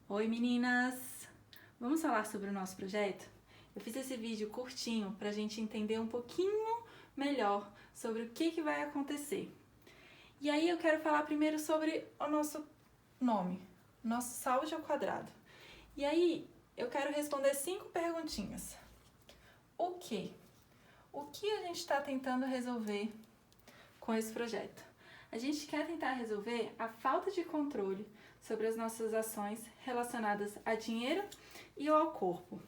Oi meninas! Vamos falar sobre o nosso projeto? Eu fiz esse vídeo curtinho para a gente entender um pouquinho melhor sobre o que vai acontecer. E aí eu quero falar primeiro sobre o nosso nome, nosso Saúde ao Quadrado. E aí eu quero responder 5 perguntinhas. O que? O que a gente está tentando resolver com esse projeto? A gente quer tentar resolver a falta de controle sobre as nossas ações relacionadas a dinheiro e ao corpo.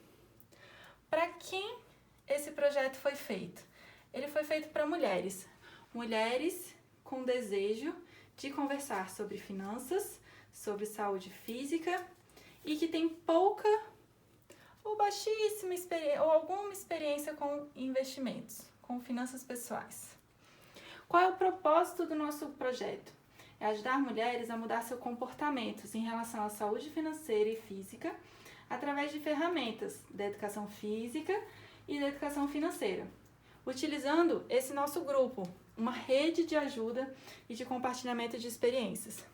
Para quem esse projeto foi feito? Ele foi feito para mulheres. Mulheres com desejo de conversar sobre finanças, sobre saúde física e que tem pouca ou baixíssima experiência ou alguma experiência com investimentos, com finanças pessoais. Qual é o propósito do nosso projeto? É ajudar mulheres a mudar seus comportamentos em relação à saúde financeira e física através de ferramentas da educação física e da educação financeira, utilizando esse nosso grupo, uma rede de ajuda e de compartilhamento de experiências.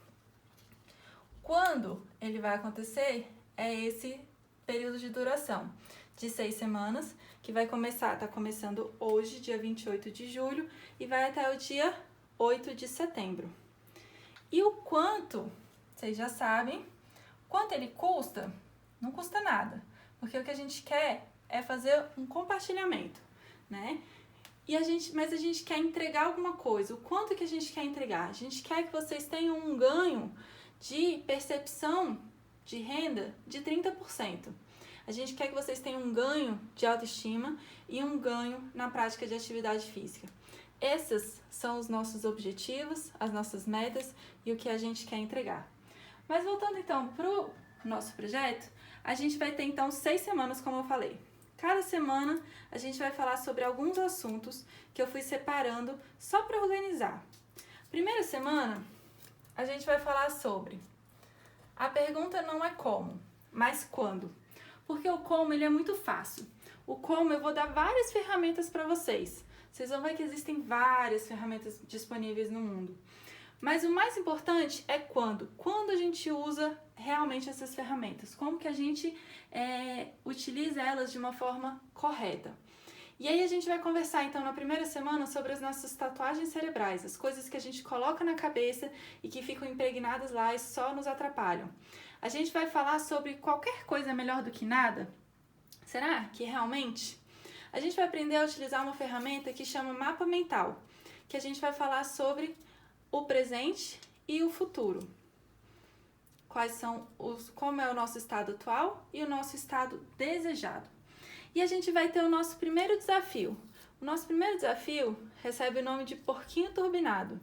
Quando ele vai acontecer? É esse período de duração de 6 semanas, que vai começar, está começando hoje, dia 28 de julho, e vai até o dia 8 de setembro. E o quanto, vocês já sabem, quanto ele custa? Não custa nada, porque o que a gente quer é fazer um compartilhamento, né? Mas a gente quer entregar alguma coisa. O quanto que a gente quer entregar? A gente quer que vocês tenham um ganho de percepção de renda de 30%. A gente quer que vocês tenham um ganho de autoestima e um ganho na prática de atividade física. Esses são os nossos objetivos, as nossas metas e o que a gente quer entregar. Mas voltando então para o nosso projeto, a gente vai ter então 6 semanas, como eu falei. Cada semana a gente vai falar sobre alguns assuntos que eu fui separando só para organizar. Primeira semana, a gente vai falar sobre a pergunta não é como, mas quando. Porque o como ele é muito fácil. O como eu vou dar várias ferramentas para vocês. Vocês vão ver que existem várias ferramentas disponíveis no mundo. Mas o mais importante é quando. Quando a gente usa realmente essas ferramentas. Como que a gente utiliza elas de uma forma correta. E aí a gente vai conversar então na primeira semana sobre as nossas tatuagens cerebrais. As coisas que a gente coloca na cabeça e que ficam impregnadas lá e só nos atrapalham. A gente vai falar sobre qualquer coisa é melhor do que nada. Será que realmente? A gente vai aprender a utilizar uma ferramenta que chama mapa mental, que a gente vai falar sobre o presente e o futuro. Como é o nosso estado atual e o nosso estado desejado. E a gente vai ter o nosso primeiro desafio. O nosso primeiro desafio recebe o nome de porquinho turbinado.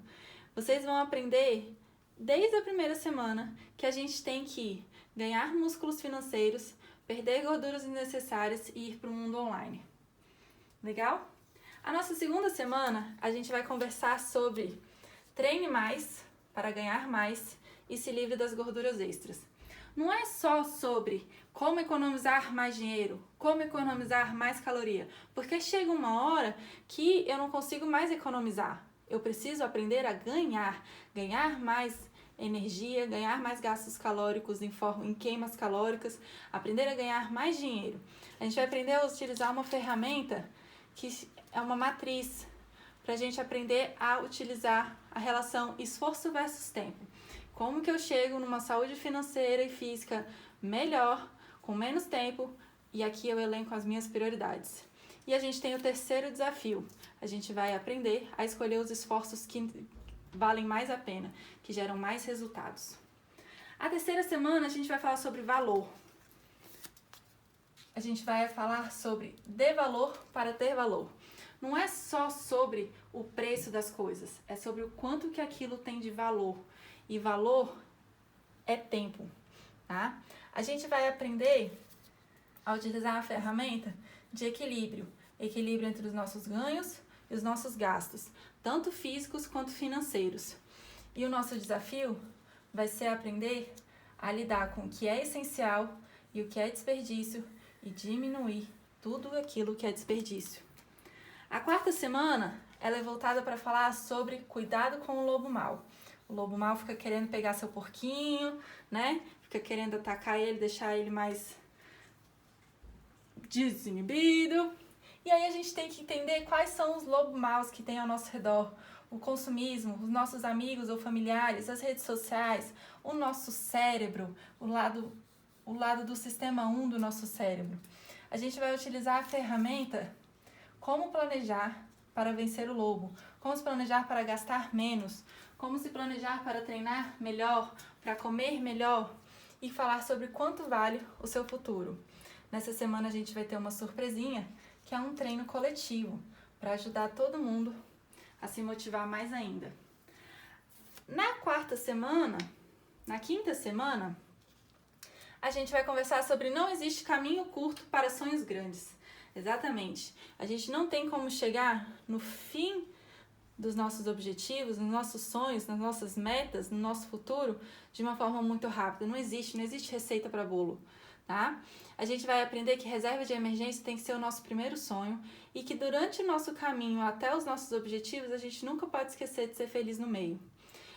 Vocês vão aprender desde a primeira semana que a gente tem que ganhar músculos financeiros, perder gorduras desnecessárias e ir para o mundo online. Legal? A nossa segunda semana, a gente vai conversar sobre treine mais para ganhar mais e se livre das gorduras extras. Não é só sobre como economizar mais dinheiro, como economizar mais caloria, porque chega uma hora que eu não consigo mais economizar. Eu preciso aprender a ganhar mais energia, ganhar mais gastos calóricos em queimas calóricas, aprender a ganhar mais dinheiro. A gente vai aprender a utilizar uma ferramenta que é uma matriz para a gente aprender a utilizar a relação esforço versus tempo. Como que eu chego numa saúde financeira e física melhor, com menos tempo, e aqui eu elenco as minhas prioridades. E a gente tem o terceiro desafio. A gente vai aprender a escolher os esforços que valem mais a pena, que geram mais resultados. A terceira semana a gente vai falar sobre valor. A gente vai falar sobre dê valor para ter valor. Não é só sobre o preço das coisas, é sobre o quanto que aquilo tem de valor. E valor é tempo, tá? A gente vai aprender a utilizar a ferramenta de equilíbrio. Equilíbrio entre os nossos ganhos e os nossos gastos, tanto físicos quanto financeiros. E o nosso desafio vai ser aprender a lidar com o que é essencial e o que é desperdício e diminuir tudo aquilo que é desperdício. A quarta semana, ela é voltada para falar sobre cuidado com o lobo mau. O lobo mau fica querendo pegar seu porquinho, né? fica querendo atacar ele, deixar ele mais desinibido. E aí a gente tem que entender quais são os lobos maus que tem ao nosso redor. O consumismo, os nossos amigos ou familiares, as redes sociais, o nosso cérebro, o lado do sistema 1 do nosso cérebro. A gente vai utilizar a ferramenta Como Planejar para Vencer o Lobo, como se planejar para gastar menos, como se planejar para treinar melhor, para comer melhor e falar sobre quanto vale o seu futuro. Nessa semana a gente vai ter uma surpresinha, que é um treino coletivo, para ajudar todo mundo a se motivar mais ainda. Na quinta semana, a gente vai conversar sobre não existe caminho curto para sonhos grandes. Exatamente. A gente não tem como chegar no fim dos nossos objetivos, nos nossos sonhos, nas nossas metas, no nosso futuro, de uma forma muito rápida. Não existe receita para bolo, tá? A gente vai aprender que reserva de emergência tem que ser o nosso primeiro sonho e que durante o nosso caminho até os nossos objetivos, a gente nunca pode esquecer de ser feliz no meio.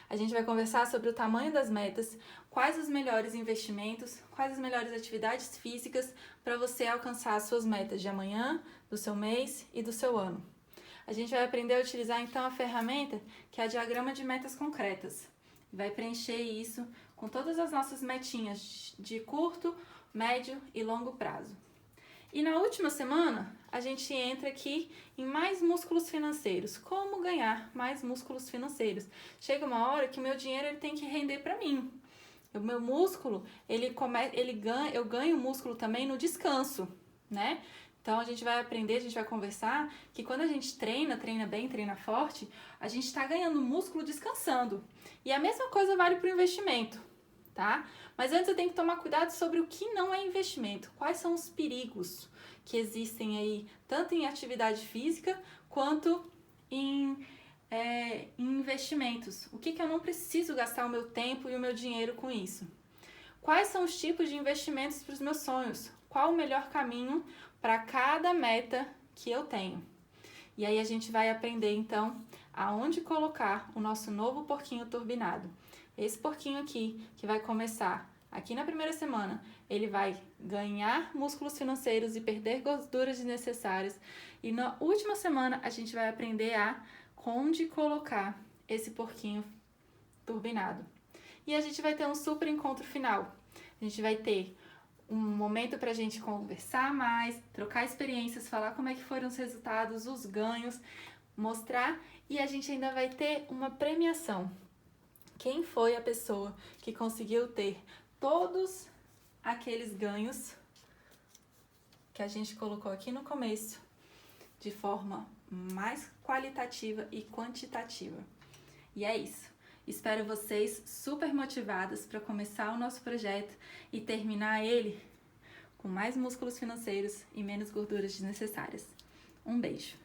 A gente vai conversar sobre o tamanho das metas, quais os melhores investimentos, quais as melhores atividades físicas para você alcançar as suas metas de amanhã, do seu mês e do seu ano. A gente vai aprender a utilizar então a ferramenta que é a diagrama de metas concretas. Vai preencher isso com todas as nossas metinhas de curto, médio e longo prazo. E na última semana, a gente entra aqui em mais músculos financeiros. Como ganhar mais músculos financeiros? Chega uma hora que o meu dinheiro ele tem que render para mim. O meu músculo, eu ganho músculo também no descanso, né? Então a gente vai aprender, a gente vai conversar que quando a gente treina bem, treina forte, a gente está ganhando músculo descansando. E a mesma coisa vale para o investimento, tá? Mas antes eu tenho que tomar cuidado sobre o que não é investimento. Quais são os perigos que existem aí, tanto em atividade física quanto em investimentos. O que eu não preciso gastar o meu tempo e o meu dinheiro com isso? Quais são os tipos de investimentos para os meus sonhos? Qual o melhor caminho para cada meta que eu tenho? E aí a gente vai aprender então aonde colocar o nosso novo porquinho turbinado. Esse porquinho aqui, que vai começar aqui na primeira semana, ele vai ganhar músculos financeiros e perder gorduras desnecessárias. E na última semana, a gente vai aprender onde colocar esse porquinho turbinado. E a gente vai ter um super encontro final. A gente vai ter um momento pra gente conversar mais, trocar experiências, falar como é que foram os resultados, os ganhos, mostrar, e a gente ainda vai ter uma premiação. Quem foi a pessoa que conseguiu ter todos aqueles ganhos que a gente colocou aqui no começo, de forma mais qualitativa e quantitativa. E é isso. Espero vocês super motivadas para começar o nosso projeto e terminar ele com mais músculos financeiros e menos gorduras desnecessárias. Um beijo!